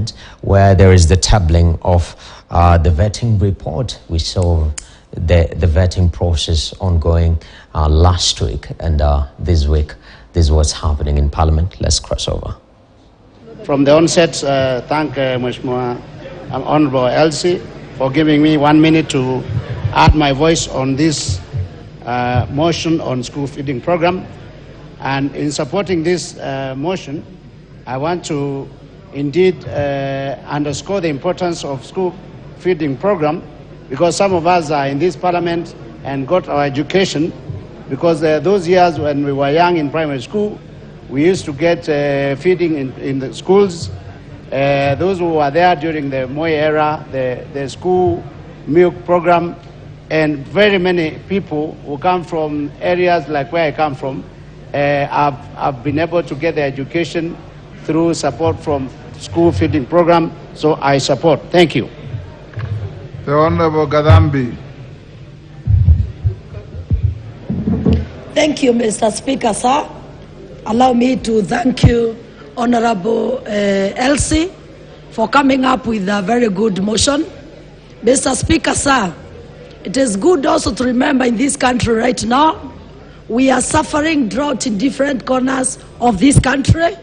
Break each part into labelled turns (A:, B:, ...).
A: Parliament, where there is the tabling of the vetting report. We saw the vetting process ongoing last week, and this week this was happening in Parliament. Let's cross over.
B: From the onset, thank Mheshimiwa Honorable Elsie for giving me 1 minute to add my voice on this motion on school feeding program. And in supporting this motion, I want to indeed underscore the importance of school feeding program, because some of us are in this Parliament and got our education because those years when we were young in primary school, we used to get feeding in the schools. Those who were there during the Moi era, the school milk program, and very many people who come from areas like where I come from have been able to get their education through support from school feeding program. So I support. Thank you.
C: The Honorable Gadambi.
D: Thank you, Mr. Speaker, sir. Allow me to thank you, Honorable Elsie, for coming up with a very good motion. Mr. Speaker, sir, it is good also to remember in this country right now, we are suffering drought in different corners of this country.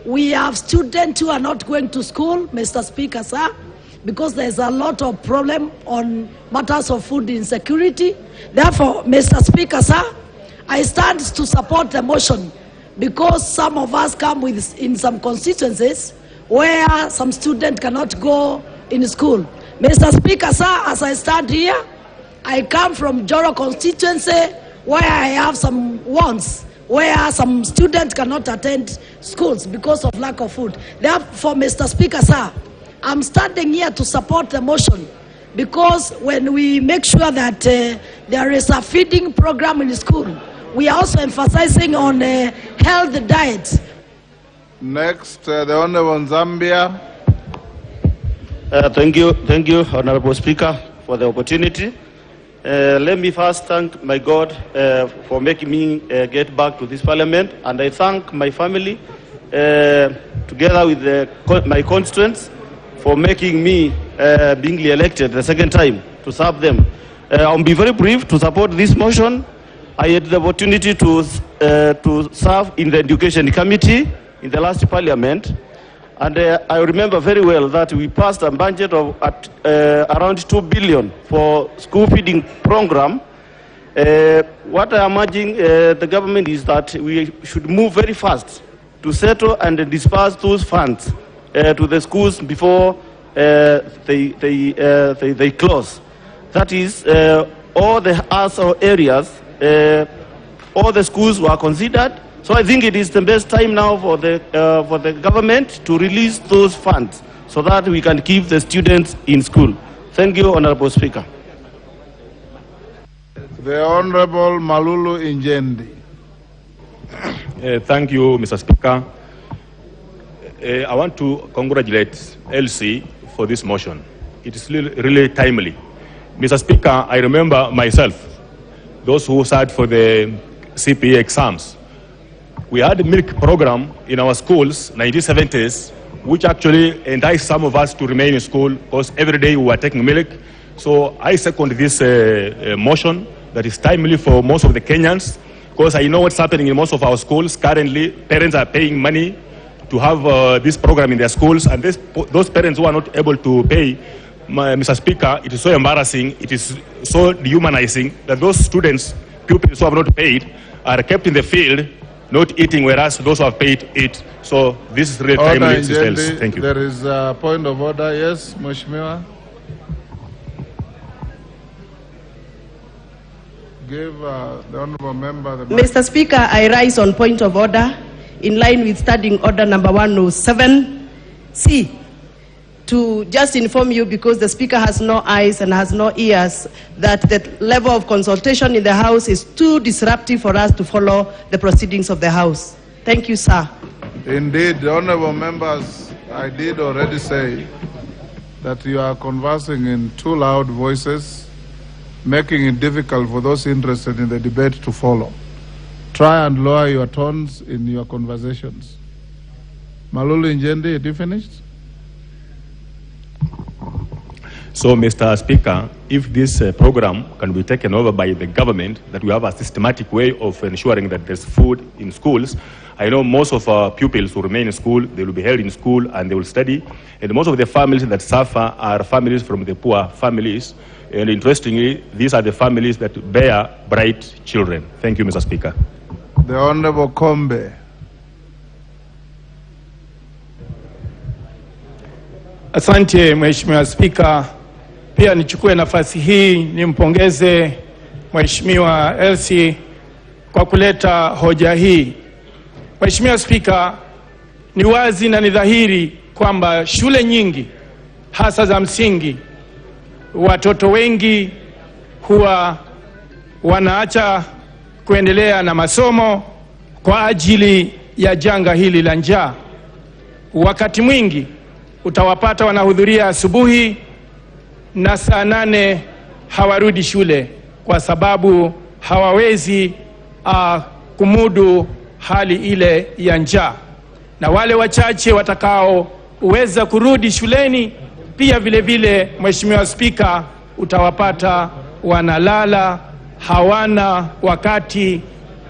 D: We have students who are not going to school, Mr. Speaker, sir, because there's a lot of problem on matters of food insecurity. Therefore, Mr. Speaker, sir, I stand to support the motion, because some of us come in some constituencies where some students cannot go in school. Mr. Speaker, sir, as I stand here, I come from Joro constituency where I have some wants, where some students cannot attend schools because of lack of food. Therefore, Mr. Speaker, sir, I'm standing here to support the motion, because when we make sure that there is a feeding program in school, we are also emphasizing on healthy diet.
C: Next, the Honorable Zambia.
E: Thank you, Honorable Speaker, for the opportunity. Let me first thank my God for making me get back to this Parliament, and I thank my family, together with my constituents, for making me being elected the second time to serve them. I'll be very brief to support this motion. I had the opportunity to serve in the Education Committee in the last Parliament, and I remember very well that we passed a budget of around 2 billion for school feeding program. What I am urging the government is that we should move very fast to settle and disperse those funds to the schools before they close. That is, all the areas. All the schools were considered, so I think it is the best time now for the government to release those funds so that we can keep the students in school. Thank you, Honorable Speaker.
C: The Honorable Malulu Injendi.
F: Thank you, Mr. Speaker. I want to congratulate Elsie for this motion. It is really timely. Mr. Speaker, I remember myself, those who sat for the CPE exams. We had a milk program in our schools, 1970s, which actually enticed some of us to remain in school because every day we were taking milk. So I second this motion that is timely for most of the Kenyans, because I know what's happening in most of our schools. Currently, parents are paying money to have this program in their schools, and those parents who are not able to pay, Mr. Speaker, it is so embarrassing, it is so dehumanizing that those students, pupils who have not paid, are kept in the field, not eating, whereas those who have paid eat. So this is really timely existence. Thank you.
C: There is a point of order. Yes, Mheshimiwa. Give the honourable member the mic.
G: Mr. Speaker, I rise on point of order in line with Standing Order number 107C. To just inform you, because the Speaker has no eyes and has no ears, that the level of consultation in the House is too disruptive for us to follow the proceedings of the House. Thank you, sir.
C: Indeed, the honourable members, I did already say that you are conversing in too loud voices, making it difficult for those interested in the debate to follow. Try and lower your tones in your conversations. Malulu Injendi, have you finished?
F: So, Mr. Speaker, if this program can be taken over by the government, that we have a systematic way of ensuring that there's food in schools. I know most of our pupils will remain in school, they will be held in school and they will study. And most of the families that suffer are families from the poor families. And interestingly, these are the families that bear bright children. Thank you, Mr. Speaker.
C: The Honorable Kombe.
H: Asante Mheshimiwa Spika, pia nichukue nafasi hii nimpongeze Mheshimiwa Elsie kwa kuleta hoja hii. Mheshimiwa Spika, ni wazi na ni dhahiri kwamba shule nyingi hasa za msingi watoto wengi huwa wanaacha kuendelea na masomo kwa ajili ya janga hili la njaa. Wakati mwingi utawapata wanahudhuria asubuhi na saa 8 hawarudi shule kwa sababu hawawezi kumudu hali ile ya njaa. Na wale wachache watakaoweza kurudi shuleni pia vile vile, Mheshimiwa Spika, utawapata wanalala, hawana wakati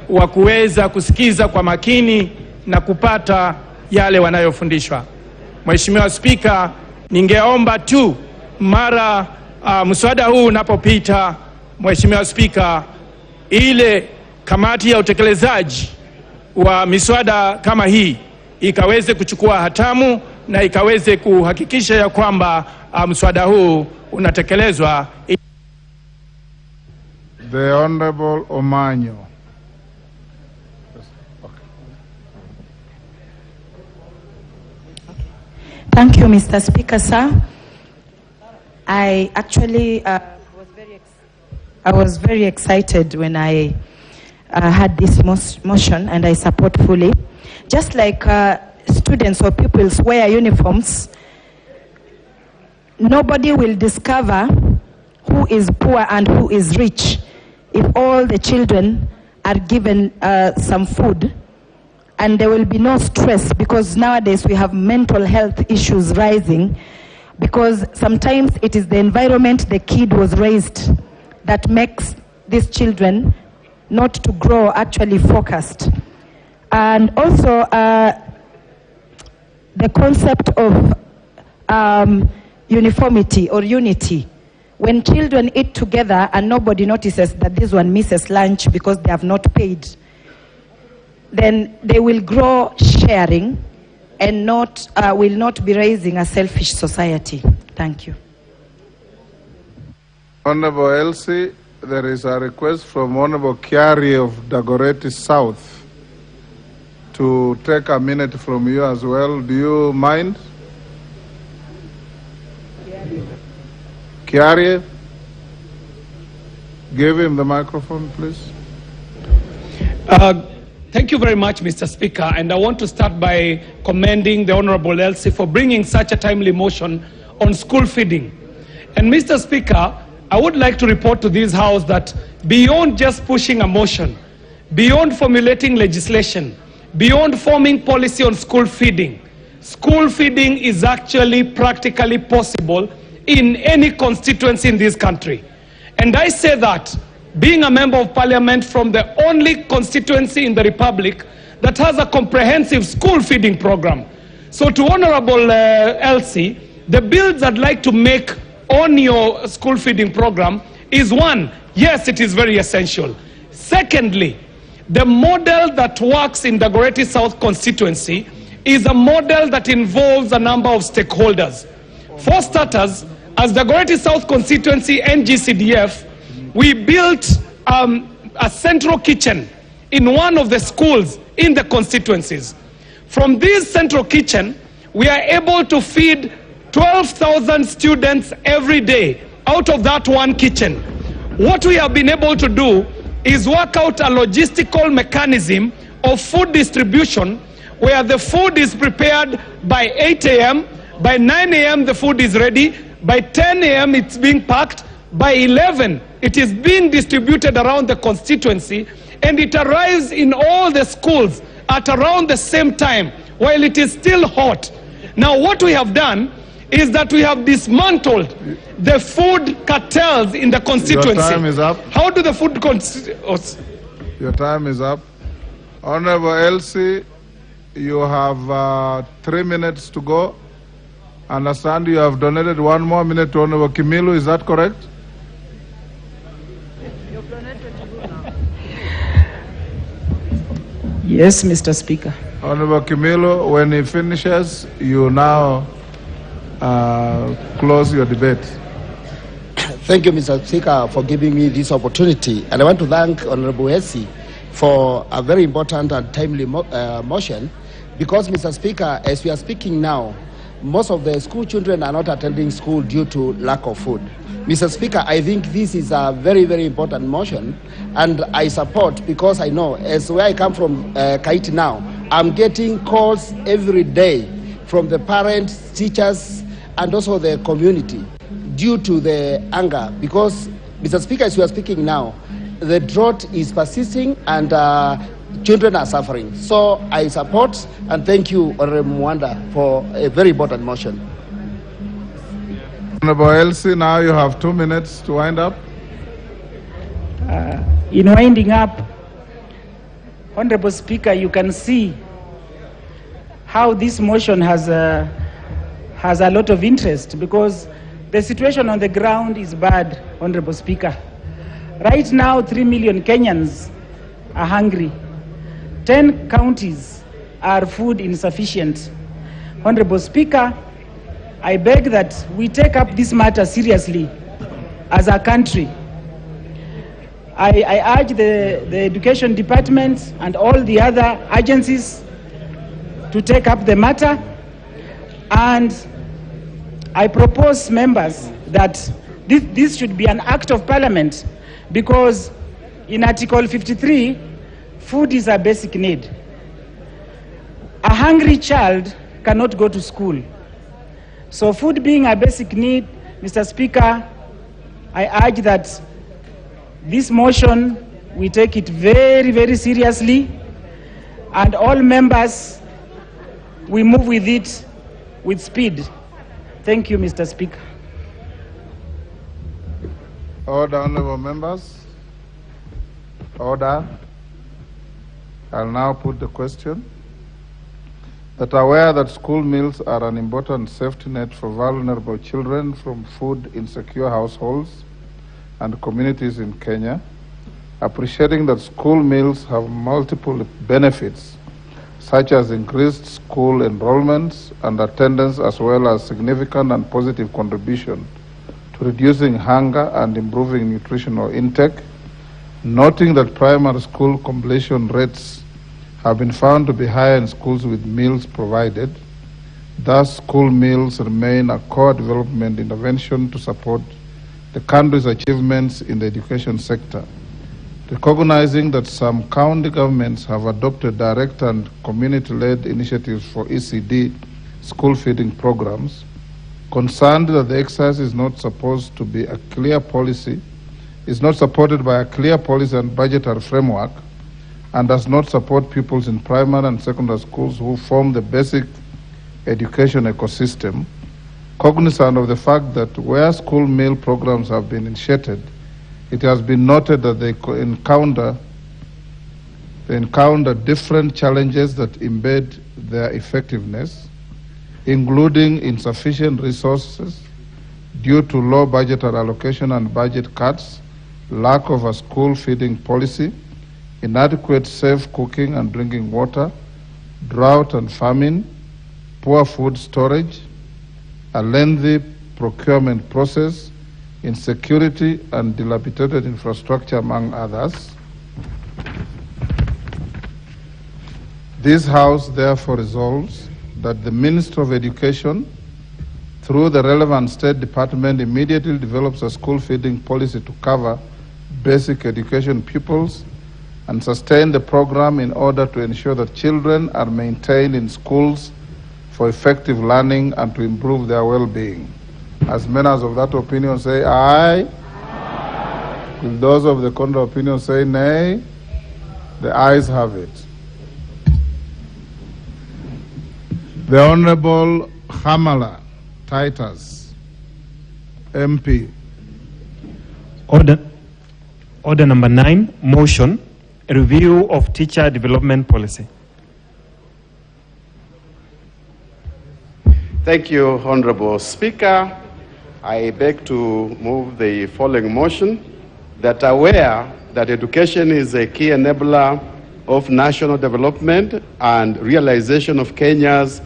H: wa kuweza kusikiza kwa makini na kupata yale wanayofundishwa. Mheshimiwa Spika, ningeomba tu mara mswada huu unapopita, Mheshimiwa Spika, ile kamati ya utekelezaji wa miswada kama hii ikaweze kuchukua hatamu na ikaweze kuhakikisha ya kwamba mswada huu unatekelezwa.
C: The Honorable Omanyo.
I: Thank you, Mr. Speaker, sir. I actually was very excited when I had this motion, and I support fully. Just like students or pupils wear uniforms, nobody will discover who is poor and who is rich if all the children are given some food. And there will be no stress, because nowadays we have mental health issues rising, because sometimes it is the environment the kid was raised that makes these children not to grow actually focused. And also the concept of uniformity or unity. When children eat together and nobody notices that this one misses lunch because they have not paid, then they will grow sharing and will not be raising a selfish society. Thank you.
C: Honorable Elsie, there is a request from Honorable Kiari of Dagoretti South to take a minute from you as well. Do you mind? Kiari, give him the microphone, please.
J: Thank you very much, Mr. Speaker, and I want to start by commending the Honorable Elsie for bringing such a timely motion on school feeding. And Mr. Speaker, I would like to report to this House that beyond just pushing a motion, beyond formulating legislation, beyond forming policy on school feeding is actually practically possible in any constituency in this country. And I say that being a member of parliament from the only constituency in the Republic that has a comprehensive school feeding program. So to Honorable Elsie, the bills I'd like to make on your school feeding program is one, yes, it is very essential. Secondly, the model that works in the Dagoretti South constituency is a model that involves a number of stakeholders. For starters, as the Dagoretti South constituency and GCDF, we built a central kitchen in one of the schools in the constituencies. From this central kitchen, we are able to feed 12,000 students every day out of that one kitchen. What we have been able to do is work out a logistical mechanism of food distribution where the food is prepared by 8 a.m., by 9 a.m. the food is ready, by 10 a.m. it's being packed, by 11 it is being distributed around the constituency, and it arrives in all the schools at around the same time while it is still hot. Now what we have done is that we have dismantled the food cartels in the constituency.
C: Your time is up.
J: How do the food
C: Your time is up. Honorable Elsie, you have 3 minutes to go. Understand you have donated 1 more minute to Honorable Kimilu, is that correct?
K: Yes, Mr. Speaker.
C: Honorable Kimilu, when he finishes, you now close your debate.
B: Thank you, Mr. Speaker, for giving me this opportunity. And I want to thank Honorable Elsie for a very important and timely motion, because, Mr. Speaker, as we are speaking now, most of the school children are not attending school due to lack of food. Mr. Speaker, I think this is a very, very important motion, and I support, because I know, as where I come from, Kaiti now, I'm getting calls every day from the parents, teachers, and also the community due to the anger, because, Mr. Speaker, as we are speaking now, the drought is persisting and children are suffering. So I support and thank you, Honorable Mwanda, for a very important motion.
C: Honorable Elsie, now you have 2 minutes to wind up.
K: In winding up, Honorable Speaker, you can see how this motion has a lot of interest, because the situation on the ground is bad, Honorable Speaker. Right now, 3 million Kenyans are hungry. 10 counties are food insufficient. Honorable Speaker, I beg that we take up this matter seriously as a country. I urge the Education Department and all the other agencies to take up the matter, and I propose, members, that this should be an act of parliament, because in Article 53, food is a basic need. A hungry child cannot go to school. So food being a basic need, Mr. Speaker, I urge that this motion, we take it very, very seriously, and all members, we move with it with speed. Thank you, Mr. Speaker.
C: Order, honorable members. Order. I'll now put the question. That aware that school meals are an important safety net for vulnerable children from food insecure households and communities in Kenya, appreciating that school meals have multiple benefits, such as increased school enrollments and attendance, as well as significant and positive contribution to reducing hunger and improving nutritional intake, noting that primary school completion rates have been found to be higher in schools with meals provided. Thus, school meals remain a core development intervention to support the country's achievements in the education sector. Recognizing that some county governments have adopted direct and community-led initiatives for ECD school feeding programs, concerned that the exercise is not supposed to be a clear policy, is not supported by a clear policy and budgetary framework, and does not support pupils in primary and secondary schools who form the basic education ecosystem, cognizant of the fact that where school meal programs have been initiated, it has been noted that they encounter different challenges that embed their effectiveness, including insufficient resources due to low budgetary allocation and budget cuts, lack of a school feeding policy, inadequate safe cooking and drinking water, drought and famine, poor food storage, a lengthy procurement process, insecurity and dilapidated infrastructure, among others. This House therefore resolves that the Minister of Education, through the relevant State Department, immediately develops a school feeding policy to cover basic education pupils and sustain the program in order to ensure that children are maintained in schools for effective learning and to improve their well-being. As members of that opinion say aye. Aye. Will those of the contrary opinion say nay? The ayes have it. The Honorable Hamala, Titus, MP.
L: Order number 9, motion, review of teacher development policy.
M: Thank you, Honorable Speaker. I beg to move the following motion, that aware that education is a key enabler of national development and realization of Kenya's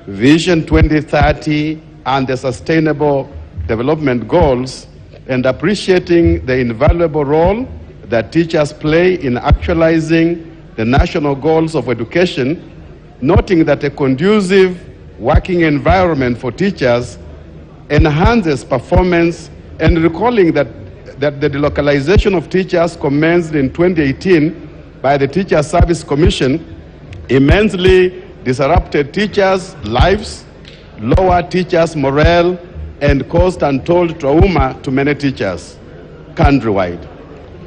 M: Vision 2030 and the Sustainable Development Goals, and appreciating the invaluable role that teachers play in actualizing the national goals of education, noting that a conducive working environment for teachers enhances performance, and recalling that the delocalization of teachers commenced in 2018 by the Teacher Service Commission immensely disrupted teachers' lives, lowered teachers' morale, and caused untold trauma to many teachers countrywide.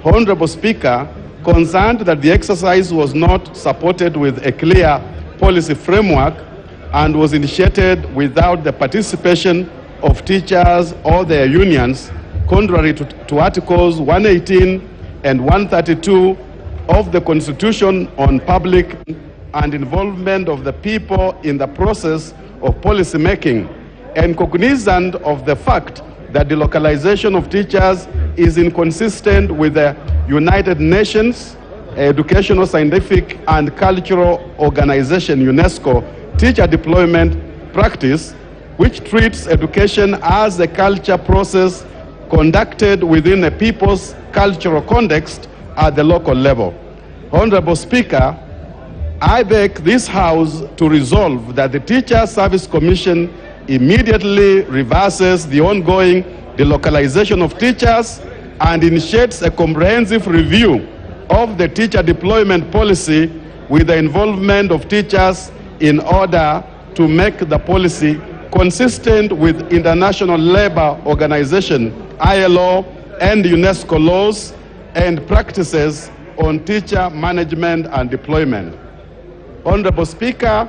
M: Honorable Speaker, concerned that the exercise was not supported with a clear policy framework and was initiated without the participation of teachers or their unions, contrary to Articles 118 and 132 of the Constitution on public and involvement of the people in the process of policy making, and cognizant of the fact that the localization of teachers is inconsistent with the United Nations Educational, Scientific and Cultural Organization, UNESCO, teacher deployment practice, which treats education as a culture process conducted within a people's cultural context at the local level. Honorable Speaker, I beg this House to resolve that the Teacher Service Commission immediately reverses the ongoing delocalization of teachers and initiates a comprehensive review of the teacher deployment policy with the involvement of teachers in order to make the policy consistent with International Labour Organization, ILO, and UNESCO laws and practices on teacher management and deployment. Honorable Speaker,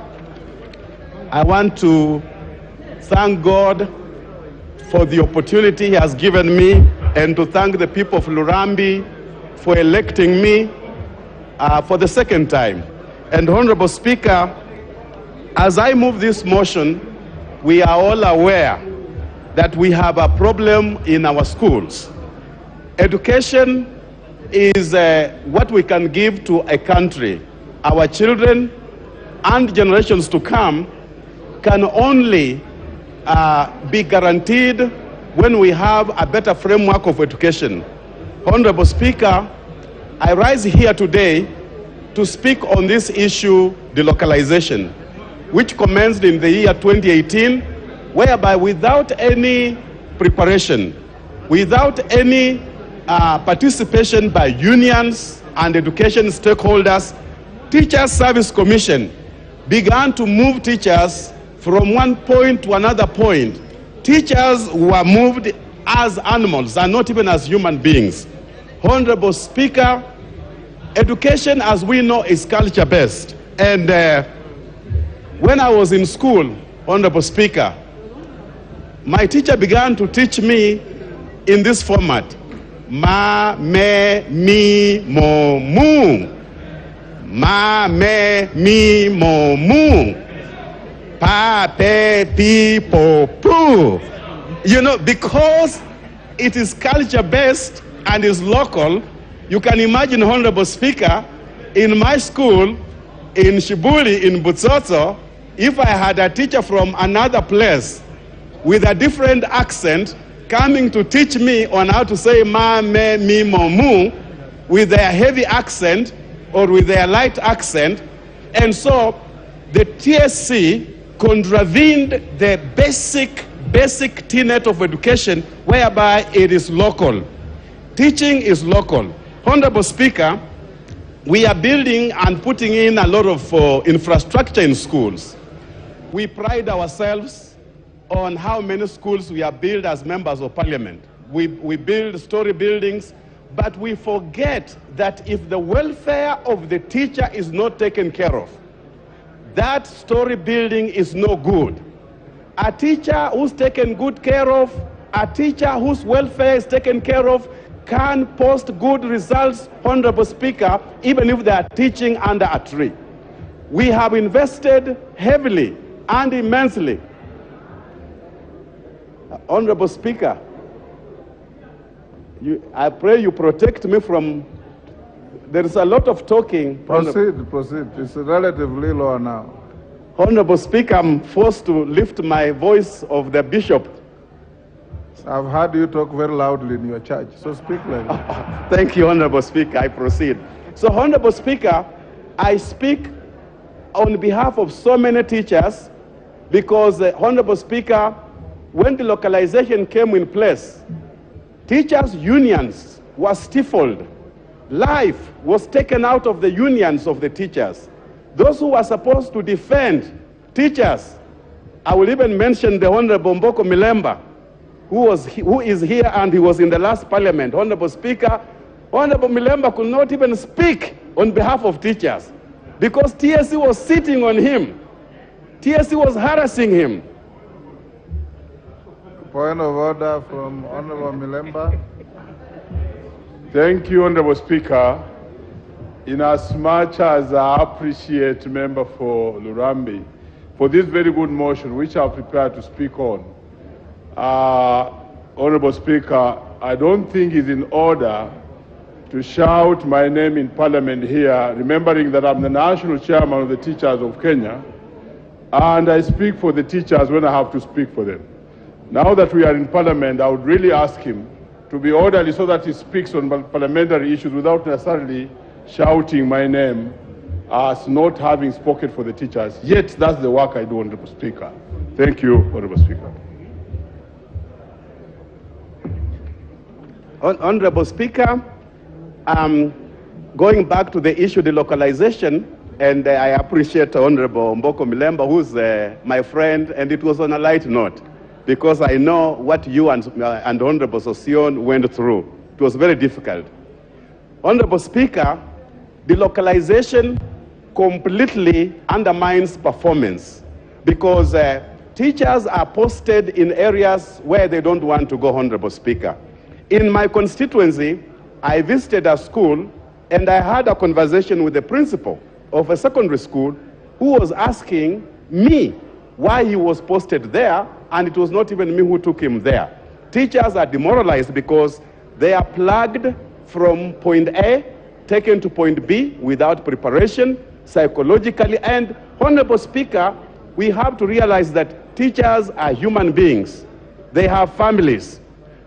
M: I want to thank God for the opportunity He has given me, and to thank the people of Lurambi for electing me for the second time. And Honorable Speaker, as I move this motion, we are all aware that we have a problem in our schools. Education is what we can give to a country. Our children and generations to come can only be guaranteed when we have a better framework of education. Honorable Speaker, I rise here today to speak on this issue, delocalization, which commenced in the year 2018, whereby without any preparation, without any participation by unions and education stakeholders, Teacher Service Commission began to move teachers from one point to another point. Teachers were moved as animals and not even as human beings. Honorable Speaker, education, as we know, is culture-based. And when I was in school, Honorable Speaker, my teacher began to teach me in this format. Ma, me, mi, mo, mu. Ma, me, mi, mo, mu. Pa, pe, pi, po, pu. You know, because it is culture-based and is local, you can imagine, Honorable Speaker, in my school, in Shibuli, in Butsotso, if I had a teacher from another place with a different accent coming to teach me on how to say ma, me, mi, mo, mu, with their heavy accent or with their light accent, and so the TSC contravened the basic tenet of education, whereby it is local. Teaching is local. Honorable Speaker, we are building and putting in a lot of infrastructure in schools. We pride ourselves on how many schools we have built as members of parliament. We build story buildings, but we forget that if the welfare of the teacher is not taken care of, that story building is no good. A teacher who's taken good care of, a teacher whose welfare is taken care of, can post good results, Honorable Speaker, even if they are teaching under a tree. We have invested heavily and immensely. Honorable Speaker, I pray you protect me from, there is a lot of talking.
C: Proceed. It's relatively low now.
M: Honorable Speaker, I'm forced to lift my voice of the bishop.
C: I've heard you talk very loudly in your church, so speak like that.
M: Thank you, Honorable Speaker. I proceed. So, Honorable Speaker, I speak on behalf of so many teachers because, Honorable Speaker, when the localization came in place, teachers' unions were stifled. Life was taken out of the unions of the teachers. Those who were supposed to defend teachers, I will even mention the Honorable Mboko Milemba, who is here and he was in the last parliament. Honorable Speaker, Honorable Milemba could not even speak on behalf of teachers because TSC was sitting on him. TSC was harassing him.
C: Point of order from Honorable Milemba.
N: Thank you, Honorable Speaker. In as much as I appreciate Member for Lurambi for this very good motion, which I'm prepared to speak on, Honorable Speaker, I don't think it's in order to shout my name in Parliament here, remembering that I'm the National Chairman of the Teachers of Kenya, and I speak for the teachers when I have to speak for them. Now that we are in Parliament, I would really ask him to be orderly so that he speaks on parliamentary issues without necessarily shouting my name as not having spoken for the teachers. Yet that's the work I do, Honorable Speaker. Thank you, Honorable Speaker.
M: Honorable Speaker, going back to the issue of the localization, and I appreciate Honorable Mboko Milemba, who's my friend, and it was on a light note, because I know what you and Honorable Sosion went through. It was very difficult. Honorable Speaker, the localization completely undermines performance because teachers are posted in areas where they don't want to go, Honorable Speaker. In my constituency, I visited a school and I had a conversation with the principal of a secondary school who was asking me why he was posted there, and it was not even me who took him there. Teachers are demoralized because they are plugged from point A, taken to point B without preparation, psychologically. And, Honorable Speaker, we have to realize that teachers are human beings. They have families.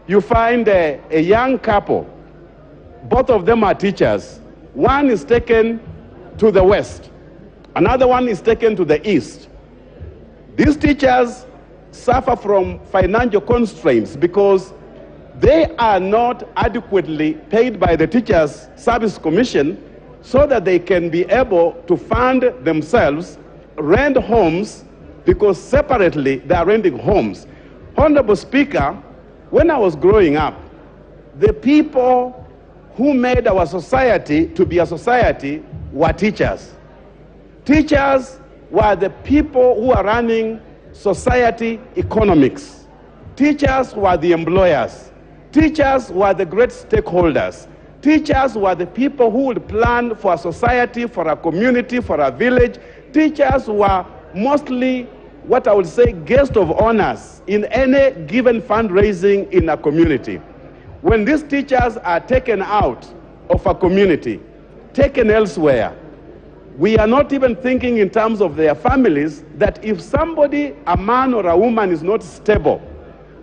M: You find a young couple, both of them are teachers. One is taken to the west, another one is taken to the east. These teachers suffer from financial constraints because they are not adequately paid by the Teachers Service Commission so that they can be able to fund themselves, rent homes, because separately they are renting homes. Honorable Speaker, when I was growing up, the people who made our society to be a society were teachers. Teachers were the people who are running society economics. Teachers were the employers. Teachers were the great stakeholders. Teachers were the people who would plan for a society, for a community, for a village. Teachers were mostly what I would say guest of honors in any given fundraising in a community. When these teachers are taken out of a community, taken elsewhere, we are not even thinking in terms of their families, that if somebody, a man or a woman, is not stable,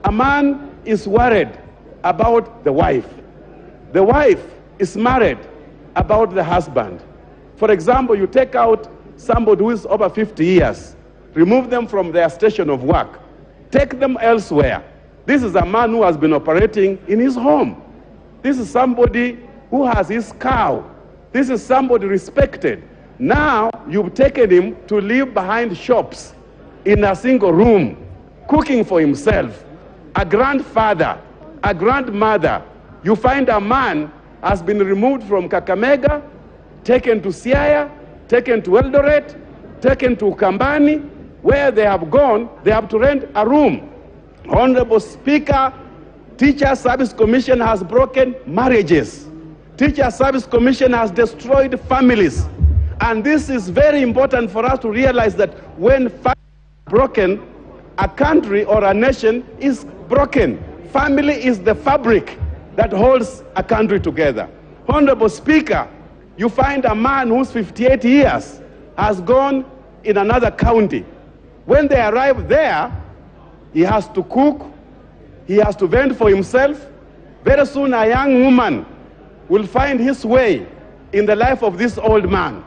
M: a man is worried about the wife. The wife is married about the husband. For example, you take out somebody who is over 50 years, remove them from their station of work, take them elsewhere. This is a man who has been operating in his home. This is somebody who has his cow. This is somebody respected. Now you've taken him to live behind shops in a single room, cooking for himself. A grandfather, a grandmother. You find a man has been removed from Kakamega, taken to Siaya, taken to Eldoret, taken to Kambani, Where they have gone, they have to rent a room. Honorable Speaker, Teacher Service Commission has broken marriages. Teacher Service Commission has destroyed families. And this is very important for us to realize that when families are broken, a country or a nation is broken. Family is the fabric that holds a country together. Honorable Speaker, you find a man who's 58 years has gone in another county. When they arrive there, he has to cook, he has to fend for himself. Very soon a young woman will find his way in the life of this old man.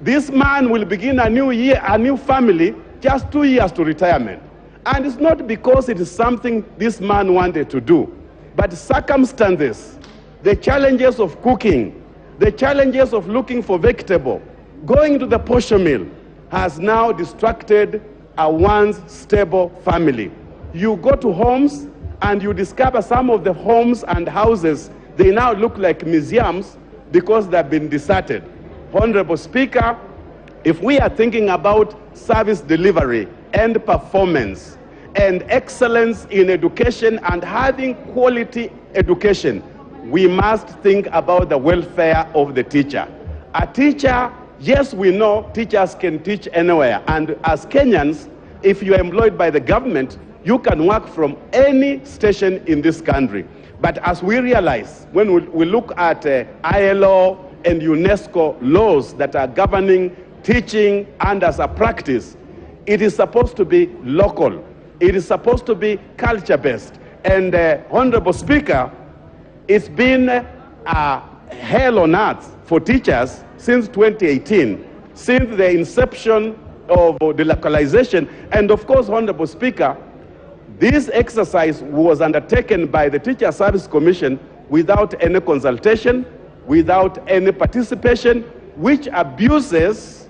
M: This man will begin a new year, a new family, just 2 years to retirement. And it's not because it is something this man wanted to do, but circumstances, the challenges of cooking, the challenges of looking for vegetable, going to the posho mill, has now distracted a once stable family. You go to homes and you discover some of the homes and houses, they now look like museums because they've been deserted. Honorable Speaker, if we are thinking about service delivery and performance and excellence in education and having quality education, we must think about the welfare of the teacher. A teacher, yes, we know teachers can teach anywhere. And as Kenyans, if you are employed by the government, you can work from any station in this country. But as we realize, when we look at ILO and UNESCO laws that are governing teaching and as a practice, it is supposed to be local. It is supposed to be culture-based. And Honorable Speaker, it's been hell on earth for teachers since 2018, since the inception of the localization. And of course, Honorable Speaker, this exercise was undertaken by the Teacher Service Commission without any consultation, without any participation, which abuses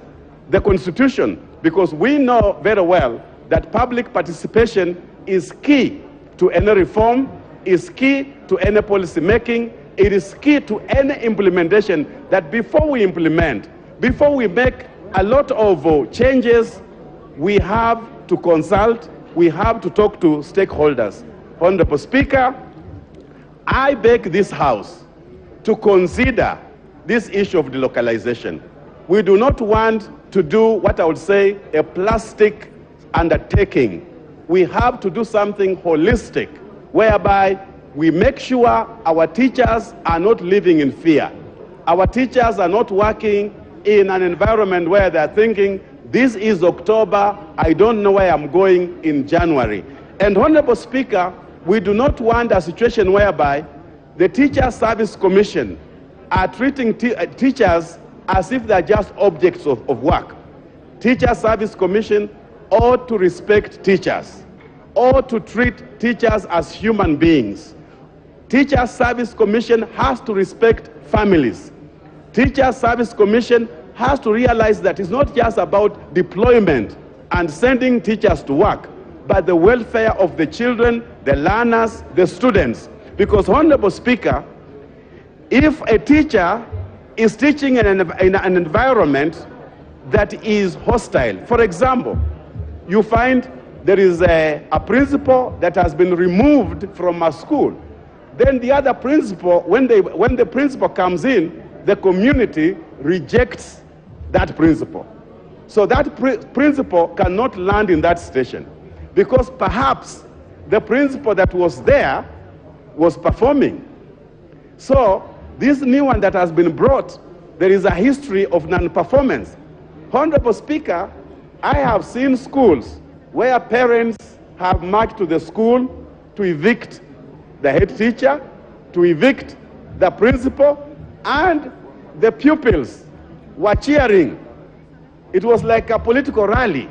M: the Constitution, because we know very well that public participation is key to any reform, is key to any policy making, it is key to any implementation, that before we implement, before we make a lot of changes, we have to consult, we have to talk to stakeholders. Honorable Speaker, I beg this House to consider this issue of delocalization. We do not want to do what I would say a plastic undertaking. We have to do something holistic, whereby we make sure our teachers are not living in fear. Our teachers are not working in an environment where they're thinking, this is October, I don't know where I'm going in January. And Honorable Speaker, we do not want a situation whereby the Teacher Service Commission are treating teachers as if they're just objects of work. Teacher Service Commission ought to respect teachers, ought to treat teachers as human beings. Teacher Service Commission has to respect families. Teacher Service Commission has to realize that it's not just about deployment and sending teachers to work, but the welfare of the children, the learners, the students. Because, Honorable Speaker, if a teacher is teaching in an environment that is hostile, for example, you find there is a principal that has been removed from a school, then the other principal, when the principal comes in, the community rejects that principal. So that principal cannot land in that station because perhaps the principal that was there was performing. So this new one that has been brought, there is a history of non-performance. Honorable Speaker, I have seen schools where parents have marched to the school to evict the head teacher, to evict the principal, and the pupils were cheering. It was like a political rally.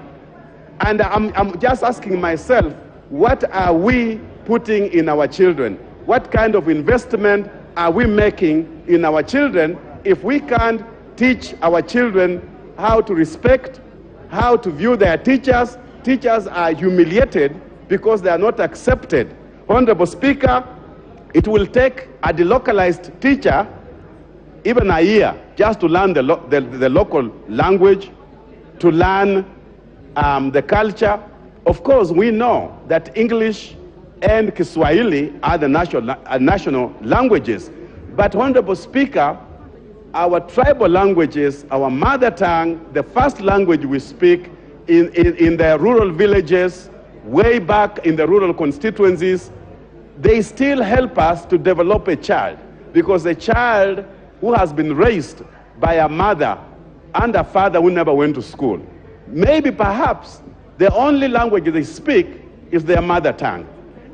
M: And I'm just asking myself, what are we putting in our children? What kind of investment are we making in our children if we can't teach our children how to respect, how to view their teachers? Teachers are humiliated because they are not accepted. Honorable Speaker, it will take a delocalized teacher even a year just to learn the local language, to learn the culture. Of course, we know that English and Kiswahili are the national languages. But, Honorable Speaker, our tribal languages, our mother tongue, the first language we speak in the rural villages, way back in the rural constituencies, they still help us to develop a child. Because a child who has been raised by a mother and a father who never went to school, maybe perhaps the only language they speak is their mother tongue.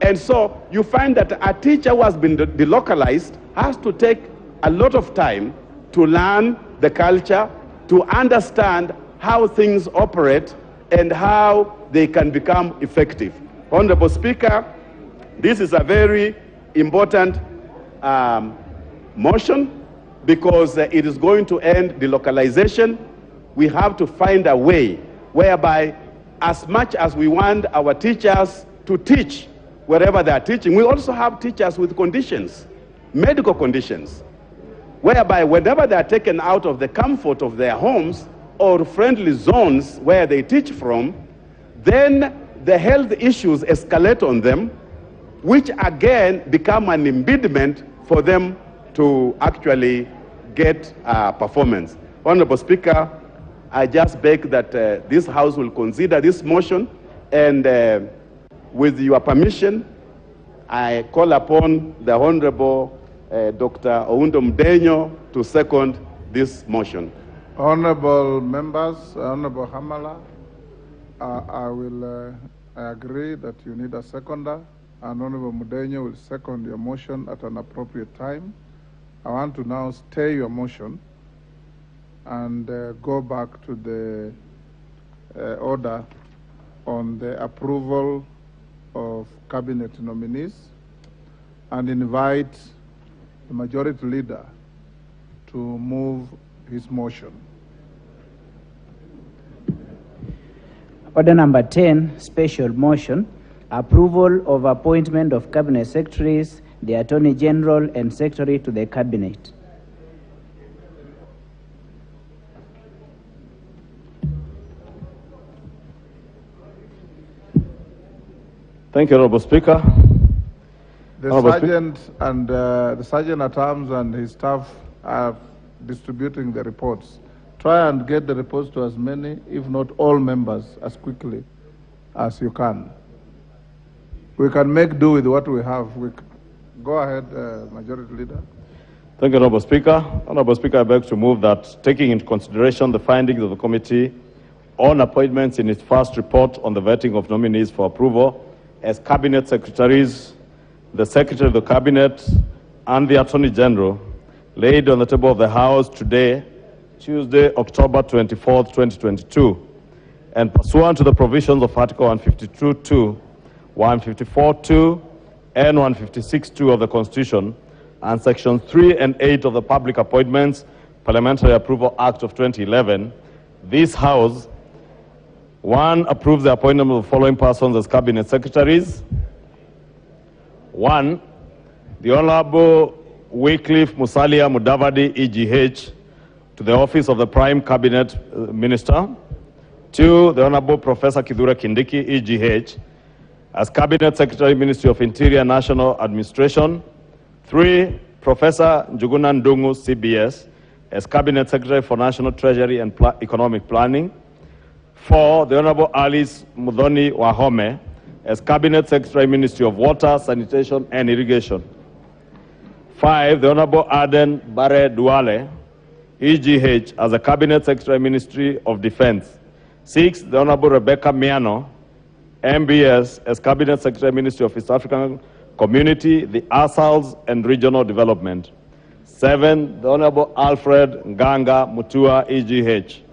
M: And so you find that a teacher who has been delocalized has to take a lot of time to learn the culture, to understand how things operate and how they can become effective. Honorable Speaker, this is a very important motion because it is going to end delocalization. We have to find a way whereby, as much as we want our teachers to teach wherever they are teaching, we also have teachers with conditions, medical conditions, whereby whenever they are taken out of the comfort of their homes or friendly zones where they teach from, then the health issues escalate on them, which again become an impediment for them to actually get performance. Honorable Speaker, I just beg that this House will consider this motion, and with your permission, I call upon the Honorable Dr. Oundo Mdenyo to second this motion.
C: Honorable members, Honorable Hamala, I agree that you need a seconder, and Honorable Mdenyo will second your motion at an appropriate time. I want to now stay your motion and go back to the order on the approval of cabinet nominees and invite the majority leader to move his motion.
K: Order number 10, special motion, approval of appointment of cabinet secretaries, the Attorney General and Secretary to the Cabinet.
O: Thank you, Honorable Speaker.
C: The Sergeant and the Sergeant at Arms and his staff are distributing the reports. Try and get the reports to as many, if not all members, as quickly as you can. We can make do with what we have. Go ahead, Majority Leader.
O: Thank you, Honorable Speaker. Honorable Speaker, I beg to move that, taking into consideration the findings of the committee on appointments in its first report on the vetting of nominees for approval as cabinet secretaries, the Secretary of the Cabinet, and the Attorney General, laid on the table of the House today, Tuesday, October 24th, 2022, and pursuant to the provisions of Article 152.2, 154.2, and 156.2 of the Constitution, and Sections 3 and 8 of the Public Appointments Parliamentary Approval Act of 2011, this House, 1, approves the appointment of the following persons as Cabinet Secretaries. 1, the Honorable Wycliffe Musalia Mudavadi, EGH, to the office of the Prime Cabinet Minister. 2, the Honorable Professor Kithure Kindiki, EGH, as Cabinet Secretary, Ministry of Interior, National Administration. 3, Professor Njuguna Ndungu, CBS, as Cabinet Secretary for National Treasury and Economic Planning. 4, the Honorable Alice Mudhoni Wahome, as Cabinet Secretary, Ministry of Water, Sanitation and Irrigation. 5, the Honorable Aden Bare Duale, EGH, as a Cabinet Secretary, Ministry of Defense. 6, the Honorable Rebecca Miano, MBS, as Cabinet Secretary, Ministry of East African Community, the ASALs and Regional Development. 7, the Honorable Alfred Nganga Mutua, EGH,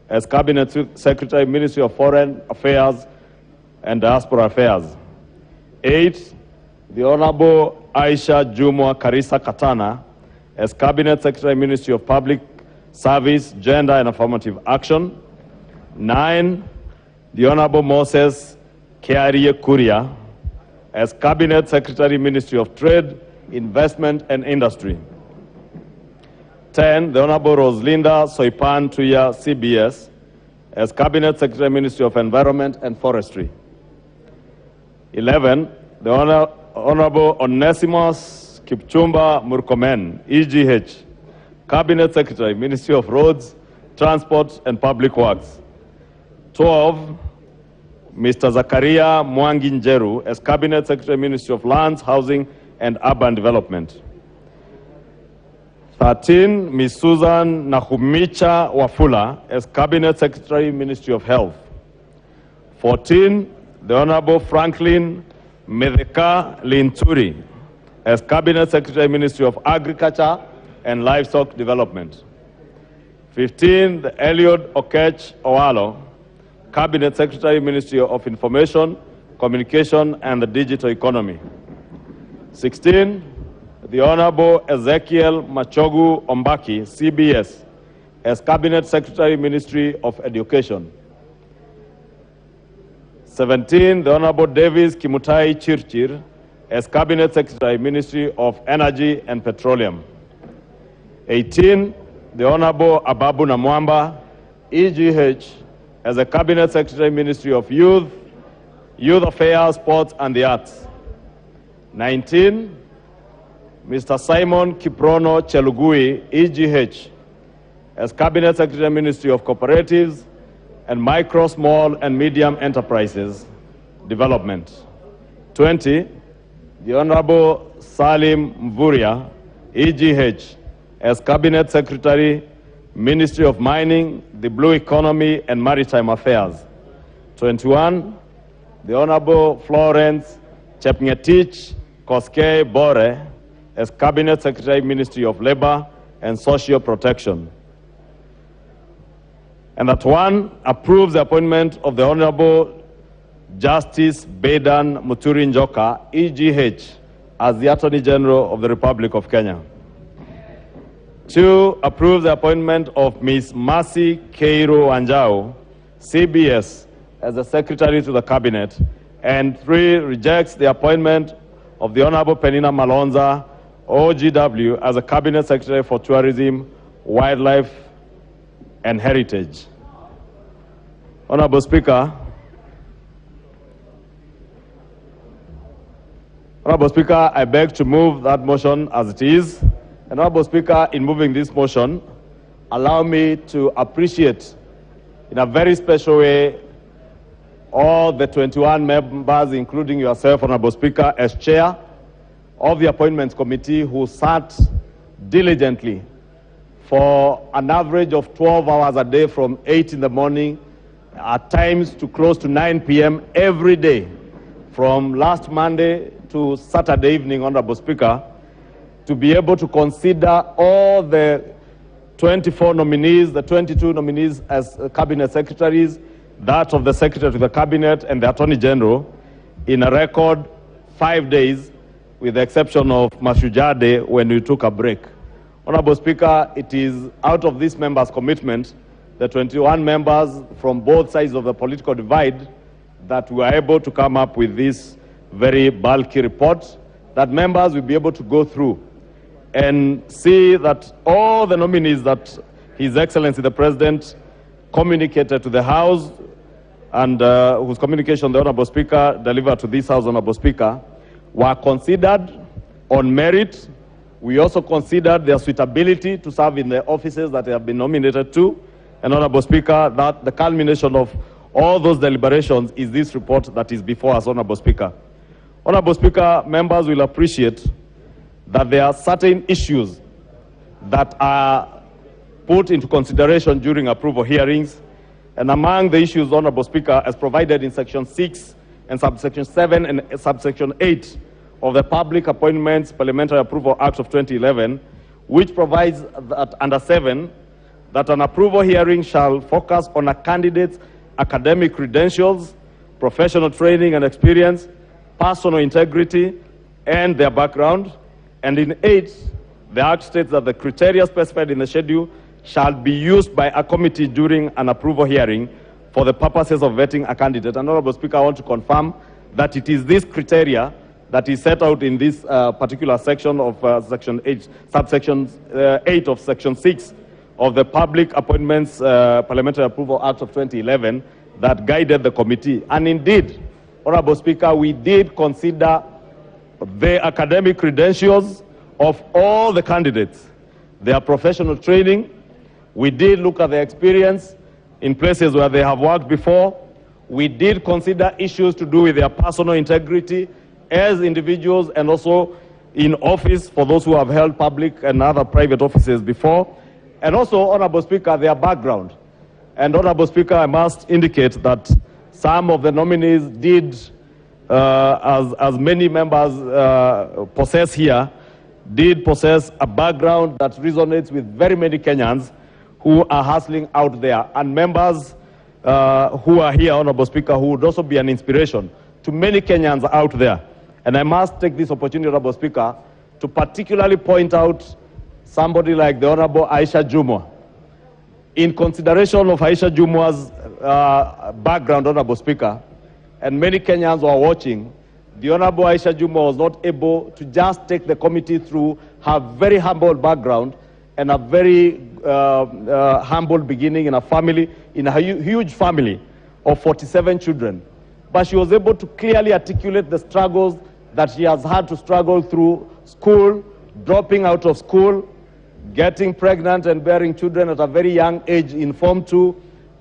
O: as Cabinet Secretary, Ministry of Foreign Affairs and Diaspora Affairs. 8, the Honorable Aisha Jumwa Karisa Katana, as Cabinet Secretary, Ministry of Public Service, Gender and Affirmative Action. 9, the Honorable Moses Kiarie Kuria, as Cabinet Secretary, Ministry of Trade, Investment and Industry. 10, the Honorable Rosalinda Soipan Tuya, CBS, as Cabinet Secretary, Ministry of Environment and Forestry. 11, the Honorable Onesimus Kipchumba Murkomen, EGH, Cabinet Secretary, Ministry of Roads, Transport and Public Works. 12, Mr. Zakaria Mwangi Njeru as Cabinet Secretary, Ministry of Lands, Housing and Urban Development. 13, Ms. Susan Nahumicha Wafula as Cabinet Secretary, Ministry of Health. 14, the Honorable Franklin Medeka Linturi as Cabinet Secretary, Ministry of Agriculture and Livestock Development. 15, the Eliud Okech Owalo, Cabinet Secretary, Ministry of Information, Communication and the Digital Economy. 16, the Honorable Ezekiel Machogu Ombaki, CBS, as Cabinet Secretary, Ministry of Education. 17, the Honorable Davis Kimutai Chirchir, as Cabinet Secretary, Ministry of Energy and Petroleum. 18, the Honorable Ababu Namwamba, EGH, as a Cabinet Secretary, Ministry of Youth, Youth Affairs, Sports and the Arts. 19, Mr. Simon Kiprono Chelugui, EGH, as Cabinet Secretary, Ministry of Cooperatives and Micro, Small and Medium Enterprises Development. 20, the Honorable Salim Mvuria, EGH, as Cabinet Secretary, Ministry of Mining, the Blue Economy and Maritime Affairs. 21, the Honorable Florence Chepngetich Koskei Bore, as Cabinet Secretary, Ministry of Labor and Social Protection. And that one approves the appointment of the Honorable Justice Bedan Muturi Njoka, EGH, as the Attorney General of the Republic of Kenya. 2, approves the appointment of Ms. Mercy Keiro Anjao, CBS, as the Secretary to the Cabinet. And 3, rejects the appointment of the Honorable Peninah Malonza, OGW, as a Cabinet Secretary for Tourism, Wildlife and Heritage. Honorable Speaker, I beg to move that motion as it is. And Honorable Speaker, in moving this motion, allow me to appreciate in a very special way all the 21 members, including yourself, Honorable Speaker, as Chair of the Appointments Committee, who sat diligently for an average of 12 hours a day from 8 in the morning, at times to close to 9 p.m. every day, from last Monday to Saturday evening, Honorable Speaker, to be able to consider all the 24 nominees, the 22 nominees as Cabinet Secretaries, that of the Secretary to the Cabinet and the Attorney General, in a record 5 days, with the exception of Mashujaa Day when we took a break. Honorable Speaker, it is out of this members' commitment, the 21 members from both sides of the political divide, that we are able to come up with this very bulky report that members will be able to go through and see that all the nominees that His Excellency the President communicated to the House and whose communication the Honorable Speaker delivered to this House, Honorable Speaker, were considered on merit. We also considered their suitability to serve in the offices that they have been nominated to. And Honorable Speaker, that the culmination of all those deliberations is this report that is before us, Honorable Speaker. Honorable Speaker, members will appreciate that there are certain issues that are put into consideration during approval hearings. And among the issues, Honorable Speaker, as provided in Section 6 and Subsection 7 and Subsection 8 of the Public Appointments Parliamentary Approval Act of 2011, which provides that under 7, that an approval hearing shall focus on a candidate's academic credentials, professional training and experience, personal integrity, and their background. And in 8, the Act states that the criteria specified in the schedule shall be used by a committee during an approval hearing for the purposes of vetting a candidate. And Honorable Speaker, I want to confirm that it is this criteria that is set out in this particular section of Section 8, subsection 8 of Section 6 of the Public Appointments Parliamentary Approval Act of 2011 that guided the committee. And indeed, Honorable Speaker, we did consider the academic credentials of all the candidates, their professional training. We did look at their experience in places where they have worked before. We did consider issues to do with their personal integrity as individuals and also in office for those who have held public and other private offices before. And also, Honorable Speaker, their background. And Honorable Speaker, I must indicate that some of the nominees did, as many members possess here, did possess a background that resonates with very many Kenyans who are hustling out there, and members who are here, Honorable Speaker, who would also be an inspiration to many Kenyans out there. And I must take this opportunity, Honorable Speaker, to particularly point out somebody like the Honorable Aisha Jumwa. In consideration of Aisha Jumwa's background, Honorable Speaker, and many Kenyans who are watching, the Honorable Aisha Jumwa was not able to just take the committee through her very humble background and a very humble beginning in a family, in a huge family of 47 children. But she was able to clearly articulate the struggles that she has had to struggle through school, dropping out of school, getting pregnant and bearing children at a very young age in Form 2,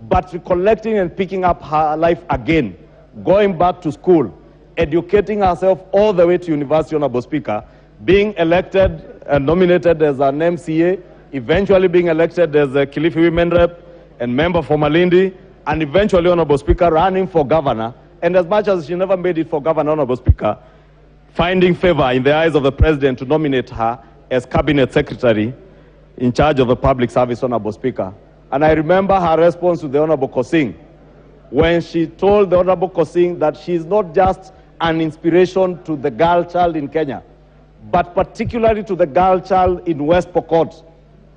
O: but recollecting and picking up her life again, going back to school, educating herself all the way to university, Honorable Speaker, being elected and nominated as an MCA, eventually being elected as a Kilifi Women Rep and member for Malindi, and eventually, Honorable Speaker, running for governor. And as much as she never made it for governor, Honorable Speaker, finding favor in the eyes of the president to nominate her as cabinet secretary in charge of the public service, Honorable Speaker. And I remember her response to the Honorable Kosing when she told the Honorable Kosing that she is not just an inspiration to the girl child in Kenya, but particularly to the girl child in West Pokot,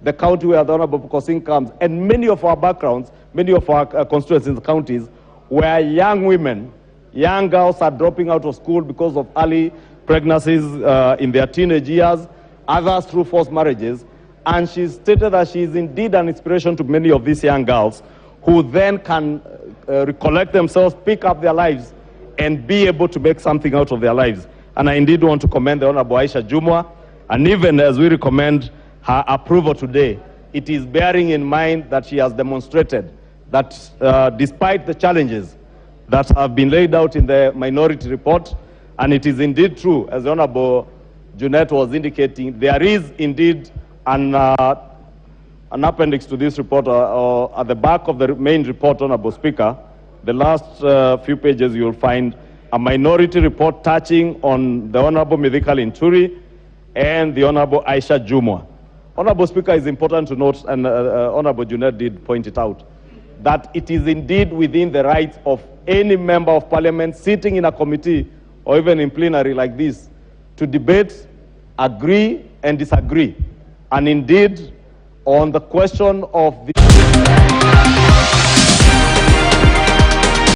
O: the county where the Honorable Kosing comes. And many of our backgrounds, many of our constituents in the counties, where young women, young girls are dropping out of school because of early pregnancies in their teenage years, others through forced marriages. And she stated that she is indeed an inspiration to many of these young girls who then can recollect themselves, pick up their lives, and be able to make something out of their lives. And I indeed want to commend the Honorable Aisha Jumwa. And even as we recommend her approval today, it is bearing in mind that she has demonstrated that despite the challenges that have been laid out in the minority report, and it is indeed true, as the Honorable Junet was indicating, there is indeed an appendix to this report, or at the back of the main report, Honorable Speaker, the last few pages you will find a minority report touching on the Honorable Mithika Linturi and the Honorable Aisha Jumwa. Honorable Speaker, it's important to note, and Honorable Junet did point it out, that it is indeed within the rights of any member of parliament sitting in a committee or even in plenary like this to debate, agree and disagree. And indeed, on the question of the